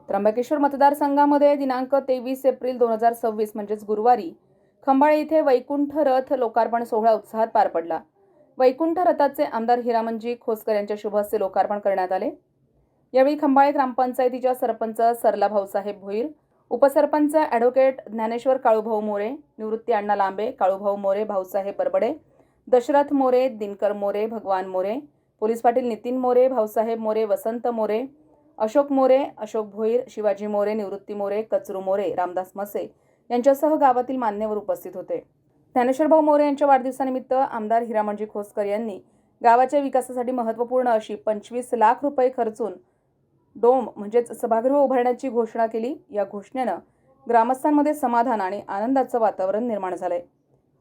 त्र्यंबकेश्वर मतदारसंघामध्ये दिनांक 23 एप्रिल 2026 म्हणजेच गुरुवारी खंबाळे येथे वैकुंठ रथ लोकार्पण सोहळा उत्साहात पार पडला। वैकुंठ रथाचे आमदार हिरामनजी खोसकर यांच्या शुभ हस्ते लोकार्पण करण्यात आले। यावेळी खंबाळे ग्रामपंचायतीच्या सरपंच सरला भाऊसाहेब भोईर, उपसरपंच ॲडव्होकेट ज्ञानेश्वर काळूभाऊ मोरे, निवृत्ती अण्णा लांबे, काळूभाऊ मोरे, भाऊसाहेब बरबडे, दशरथ मोरे, दिनकर मोरे, भगवान मोरे, पोलीस पाटील नितीन मोरे, भाऊसाहेब मोरे, वसंत मोरे, अशोक मोरे, अशोक भोईर, शिवाजी मोरे, निवृत्ती मोरे, कचरू मोरे, रामदास मसे यांच्यासह गावातील मान्यवर उपस्थित होते। ज्ञानेश्वरभाऊ मोरे यांच्या वाढदिवसानिमित्त आमदार हिरामनजी खोसकर यांनी गावाच्या विकासासाठी महत्त्वपूर्ण अशी 25 लाख रुपये खर्चून डोम म्हणजेच सभागृह उभारण्याची घोषणा केली। या घोषणेनं ग्रामस्थांमध्ये समाधान आणि आनंदाचं वातावरण निर्माण झालंय।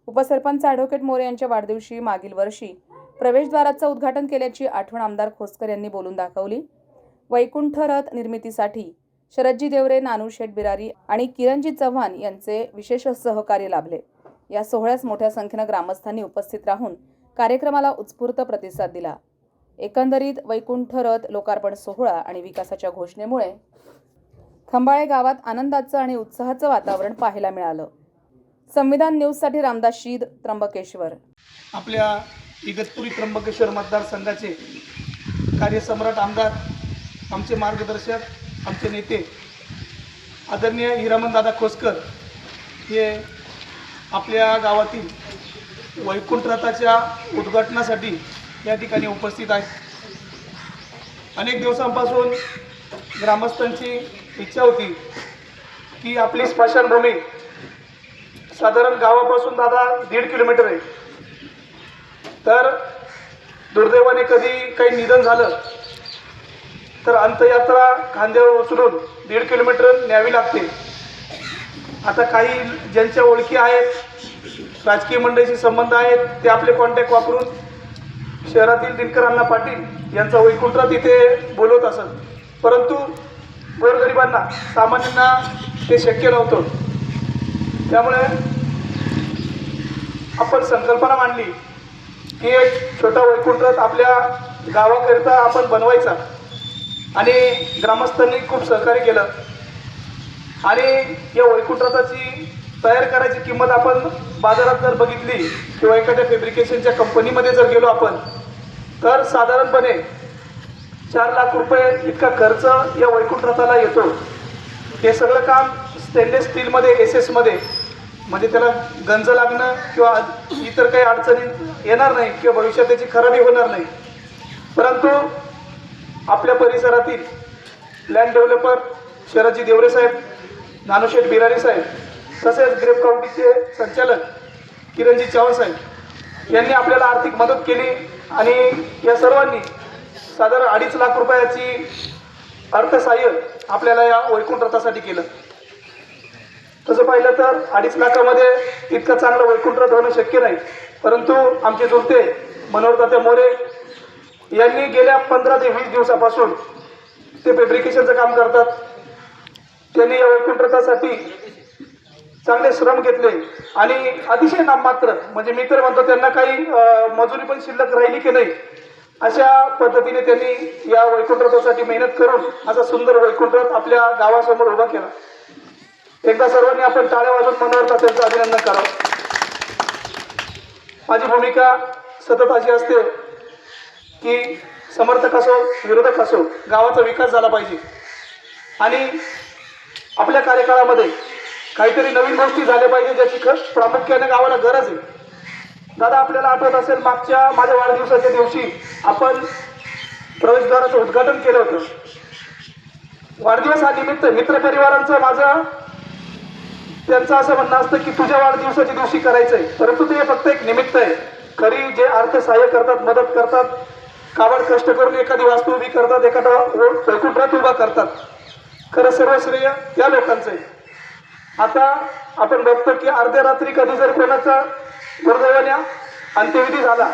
उपसरपंच ॲडव्होकेट मोरे यांच्या वाढदिवशी मागील वर्षी प्रवेशद्वाराचं उद्घाटन केल्याची आठवण आमदार खोसकर यांनी बोलून दाखवली। वैकुंठ रथ निर्मितीसाठी शरदजी देवरे, नानूशेठ बिरारी आणि किरणजी चव्हाण यांचे विशेष सहकार्य लाभले। या सोहळ्यास मोठ्या संख्येनं ग्रामस्थांनी उपस्थित राहून कार्यक्रमाला उत्स्फूर्त प्रतिसाद दिला। एकंदरीत वैकुंठ रथ लोकार्पण सोहळा आणि विकासाच्या घोषणेमुळे खंबाळे गावात आनंदाचं आणि उत्साहाचं वातावरण पाहायला मिळालं। संविधान न्यूजसाठी रामदास शीद, त्र्यंबकेश्वर। आपल्या इगतपुरी त्र्यंबकेश्वर मतदारसंघाचे कार्यसम्राट आमदार, आमचे मार्गदर्शक, आमचे नेते आदरणीय हिरामन दादा खोसकर हे आपल्या गावातील वैकुंठ रथाच्या उद्घाटनासाठी या ठिकाणी उपस्थित आहेत। अनेक दिवसांपासून ग्रामस्थांची इच्छा होती की आपली स्मशानभूमी साधारण गावापासून दादा 1.5 किलोमीटर आहे, तर दुर्दैवाने कधी काही निधन झालं तर अंत्ययात्रा खांद्यावर उचलून 1.5 किलोमीटर न्यावी लागते। आता काही ज्यांच्या ओळखी आहेत, राजकीय मंडळीशी संबंध आहेत, ते आपले कॉन्टॅक्ट वापरून शहरातील दिनकर अण्णा पाटील यांचा वैकुंठ तिथे बोलवत असत, परंतु गोरगरिबांना, सामान्यांना ते शक्य नव्हतं। त्यामुळे आपण संकल्पना मांडली की एक छोटा वैकुंठ रथ आपल्या गावाकरिता आपण बनवायचा, आणि ग्रामस्थांनी खूप सहकार्य केलं। आणि या वैकुंठ रथाची तयार करायची किंमत आपण बाजारात जर बघितली किंवा एखाद्या फॅब्रिकेशनच्या कंपनीमध्ये जर गेलो आपण, तर साधारणपणे 4 लाख रुपये इतका खर्च या वैकुंठ रथाला येतो। हे सगळं काम स्टेनलेस स्टीलमध्ये, SS मध्ये, म्हणजे त्याला गंज लागणं किंवा इतर काही अडचणी येणार नाही किंवा भविष्यात त्याची खराबी होणार नाही। परंतु आपल्या परिसरातील लँड डेव्हलपर शरदजी देवरे साहेब, नानूशेठ बिरारी साहेब, तसेच ग्रेप काउंटीचे संचालक किरणजी चव्हाण साहेब यांनी आपल्याला आर्थिक मदत केली आणि या सर्वांनी साधारण 2.5 लाख रुपयाची अर्थसहाय्य आपल्याला या वैकुंठ रथासाठी केलं। तसं पाहिलं तर 2.5 लाखामध्ये इतकं चांगलं वैकुंठ रथ होणं शक्य नाही, परंतु आमचे जोडते मनोहरदादा मोरे यांनी गेल्या 15 ते 20 दिवसापासून ते फॅब्रिकेशनचं काम करतात। त्यांनी या वैकुंठ रथासाठी चांगले श्रम घेतले आणि अतिशय नाममात्र, म्हणजे मी तर म्हणतो त्यांना काही मजुरी पण शिल्लक राहिली की नाही, अशा पद्धतीने त्यांनी या वैकुंठ रथासाठी मेहनत करून असा सुंदर वैकुंठ रथ आपल्या गावासमोर उभा केला। एकदा सर्वांनी आपण टाळ्या वाजवून मनोहरदादांचं अभिनंदन करावं। माझी भूमिका सतत अशी असते की समर्थक असो, विरोधक असो, गावाचा विकास झाला पाहिजे आणि आपल्या कार्यकाळामध्ये काहीतरी नवीन गोष्टी झाल्या पाहिजे, ज्याची प्रामुख्याने गावाला गरज आहे। दादा, आपल्याला आठवत असेल, मागच्या माझ्या वाढदिवसाच्या दिवशी आपण प्रवेशद्वाराचं उद्घाटन केलं होतं। वाढदिवस हा निमित्त मित्रपरिवारांचं माझं त्यांचं असं म्हणणं असतं की तुझ्या वाढदिवसाच्या दिवशी करायचंय, परंतु ते फक्त एक निमित्त आहे। खरी जे अर्थसहाय्य करतात, मदत करतात, काबाड कष्ट करून एखादी वास्तू उभी करतात, एखादा वैकुंठ रथ उभा करतात, खरं सर्व श्रेय त्या लोकांचं आहे। आता आपण बघतो की अर्ध्या रात्री कधी जर कोणाचा दुर्दैवाने अंत्यविधी झाला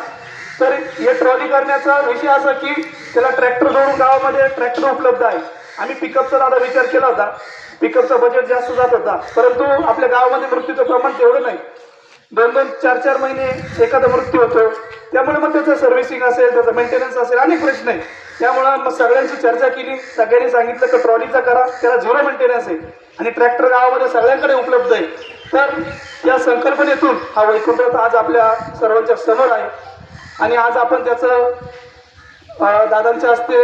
तर हे ट्रॉली करण्याचा विषय असा की त्याला ट्रॅक्टर जोडून गावामध्ये ट्रॅक्टर उपलब्ध आहे। आम्ही पिकअपचा दादा विचार केला होता, पिकअपचा बजेट जास्त जात होता, परंतु आपल्या गावामध्ये मृत्यूचं प्रमाण तेवढं नाही। 2-2, 4-4 महिने एखादा मृत्यू होतो, त्यामुळे मग त्याचं सर्व्हिसिंग असेल, त्याचा मेंटेनन्स असेल, अनेक प्रश्न आहेत। त्यामुळं मग सगळ्यांची चर्चा केली. सगळ्यांनी सांगितलं की ट्रॉलीचा करा, त्याला झिरो मेंटेनन्स आहे आणि ट्रॅक्टर गावामध्ये सगळ्यांकडे उपलब्ध आहे. तर या संकल्पनेतून हा वैकुंठ रथ आज आपल्या सर्वांच्या समोर आहे आणि आज आपण त्याचं दादांच्या हस्ते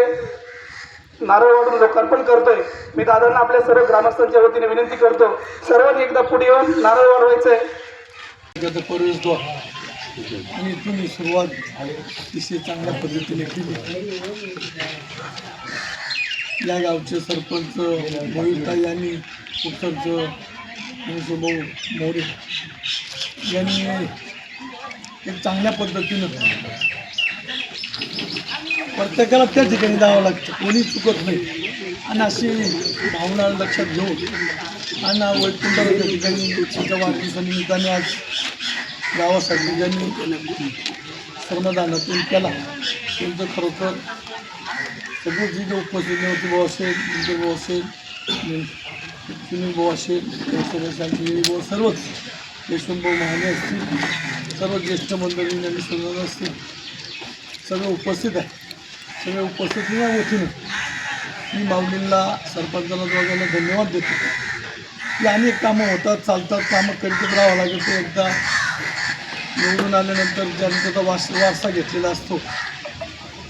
नारळ वाढून लोकार्पण करतोय. मी दादांना आपल्या सर्व ग्रामस्थांच्या वतीने विनंती करतो, सर्वांनी एकदा पुढे येऊन नारळ वाढवायचं आहे. आणि तुम्ही सुरुवात अतिशय चांगल्या पद्धतीने केली. या गावचे सरपंच मोहिताई आणि उपसरपंच भाऊ मोरे यांनी एक चांगल्या पद्धतीनं प्रत्येकाला त्या ठिकाणी जावं लागतं, कोणी चुकत नाही. आणि अशी भावना लक्षात घेऊन आणि वैकुंठाच्या ठिकाणी तुळशीच्या वाढदिवसानिमित्ताने आज गावासाठी ज्यांनी श्रमदानातून केला त्यांचं खरोखर सगळे जी जे उपस्थित होते भाऊ असेल, विजय भाऊ असेल, सुनील भाऊ असेल, भाऊ सर्वच यशवंतभाऊ महाने असतील, सर्व ज्येष्ठ मंडळी यांनी सुद्धा असतील, सगळे उपस्थित आहे. सगळे उपस्थित या वतीनं मी माऊलींना सरपंचाला दोघांना धन्यवाद देतो की अनेक कामं होतात, चालतात, कामं करीतच राहावं लागेल. ते एकदा निवडून आल्यानंतर ज्यांचा तो वारसा घेतलेला असतो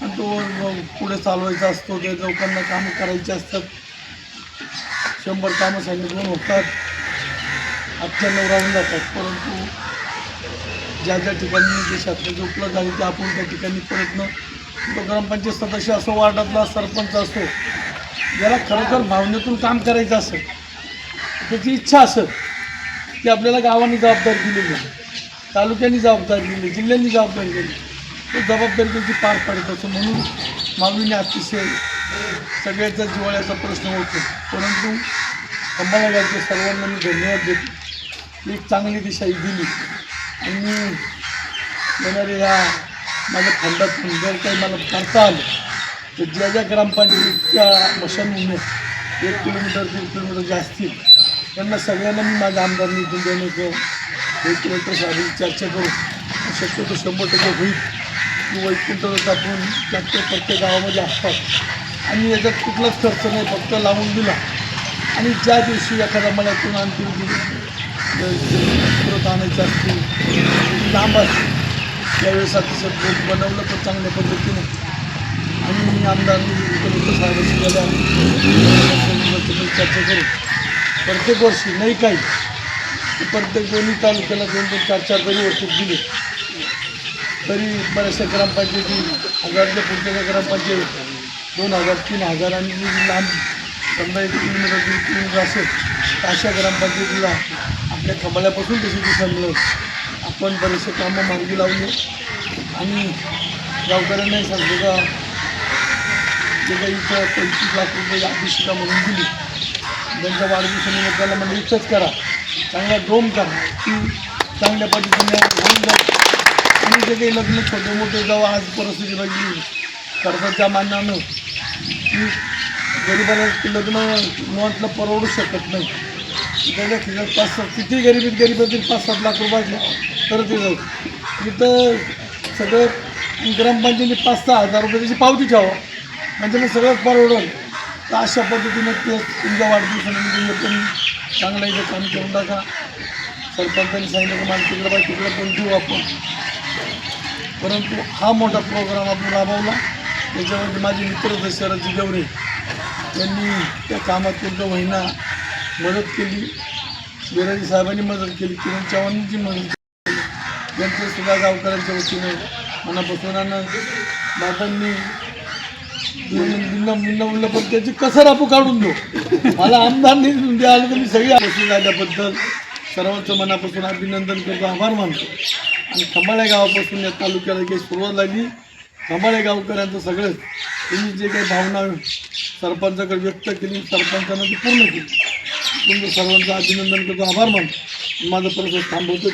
आणि तो पुढे चालवायचा असतो. त्या लोकांना कामं करायची असतात. 100 कामं सांगितून होतात, 98 राहून जातात. परंतु ज्या ज्या ठिकाणी जे शासनाचे उपलब्ध आहे ते आपण त्या ठिकाणी प्रयत्न, तो ग्रामपंचायत सदस्य असो, वार्डातला सरपंच असो, ज्याला खरोखर भावनेतून काम करायचं असेल, त्याची इच्छा असेल की आपल्याला गावाने जबाबदारी दिलेली आहे, तालुक्यांनी जबाबदारी दिली, जिल्ह्यांनी जबाबदारी दिली, तो जबाबदारी त्याची पार पाडत असतो. म्हणून मागणीने अतिशय सगळ्याचा जिव्हाळ्याचा प्रश्न होतो. परंतु खंबाळा गावच्या सर्वांना मी धन्यवाद देतो. एक चांगली दिशा ही दिली आणि येणाऱ्या या माझ्या फंडातून जर काही मला करता आलं तर ज्या ज्या ग्रामपंचायतीच्या मशानभूमीत 1 किलोमीटर 3 किलोमीटर जे असतील त्यांना सगळ्यांना मी माझ्या आमदार निधून देण्याचं वैकुंठ साहेबांची चर्चा करू. शक्यतो 100% होईल की वैकुंठ आपण ट्रॅक्टर प्रत्येक गावामध्ये असतात आणि याच्यात कुठलाच खर्च नाही, फक्त लावून दिला. आणि ज्या दिवशी एखाद्या मळ्यातून आणखी परत आणायचं असतील, लांब असतील, त्यावेळेस अतिशय बनवलं तर चांगल्या पद्धतीने. आणि आमदारांनी वैकुंठ साहेबांशी गेल्या चर्चा करू. प्रत्येक वर्षी नाही काही प्रत्येक दोन्ही तालुक्याला 2-2, 4-4 जरी वर्षात दिले तरी बऱ्याचशा ग्रामपंचायती 1000च्या पुढच्या ग्रामपंचायत 2000, 3000 आणि लांब 15 किलोमीटर 2 किलोमीटर असेल तर अशा ग्रामपंचायतीला आपल्या खंबाळ्यापासून तशी दिशा मिळत आपण बरेचसे कामं मार्गी लावले. आणि गावकऱ्यांनाही सांगतो का जे काही इथं 25 लाख रुपये अभिषेका म्हणून दिली, त्यांच्या वाढदिवसानिमित्ताला म्हणजे इथंच करा, चांगला डोम करा की चांगल्या पद्धतीने होऊन जाईल. आणि जे काही लग्न छोटे मोठे जेव्हा आज परिस्थिती बघली कर्जाच्या मानानं की गरिबाला लग्न मुळातलं परवडू शकत नाही, त्याच्या खिशात 5-7 किती गरीबातील 5-7 लाख रुपये असले तर ते जाऊ. इथं सगळं ग्रामपंचायतीने 5-6 हजार रुपये त्याची पावती ठेवा म्हणजे मग सगळं परवडेल. तर अशा पद्धतीनं ते तुमच्या वाढदिवसानिमित्त पण चांगला इथं काम करून टाका. सरपंचांनी सांगितलं की मला तिकडे पण देऊ आपण. परंतु हा मोठा प्रोग्राम आपण राबवला. त्याच्यामध्ये माझे मित्र शरदजी गवरे यांनी त्या कामात त्यांच्या वहिना मदत केली, बिराजी साहेबांनी मदत केली, किरण चव्हाणांची मदत केली, त्यांचंसुद्धा गावकऱ्यांच्या वतीने मनापासून. दादांनी म्हणलं पण त्याची कसर आपण काढून देऊ, मला आमदार निधून द्यायला तर मी सगळी उपस्थित झाल्याबद्दल सर्वांचं मनापासून अभिनंदन करतो, आभार मानतो. आणि खंबाळ्या गावापासून या तालुक्याला काही सुरुवात लागली. खंबाळ्या गावकऱ्यांचं सगळं तुम्ही जे काही भावना सरपंचाकडे व्यक्त केली, सरपंचानं ती पूर्ण केली. तुमचं सर्वांचं अभिनंदन करतो, आभार मानतो. माझं प्रश्न थांबवतो.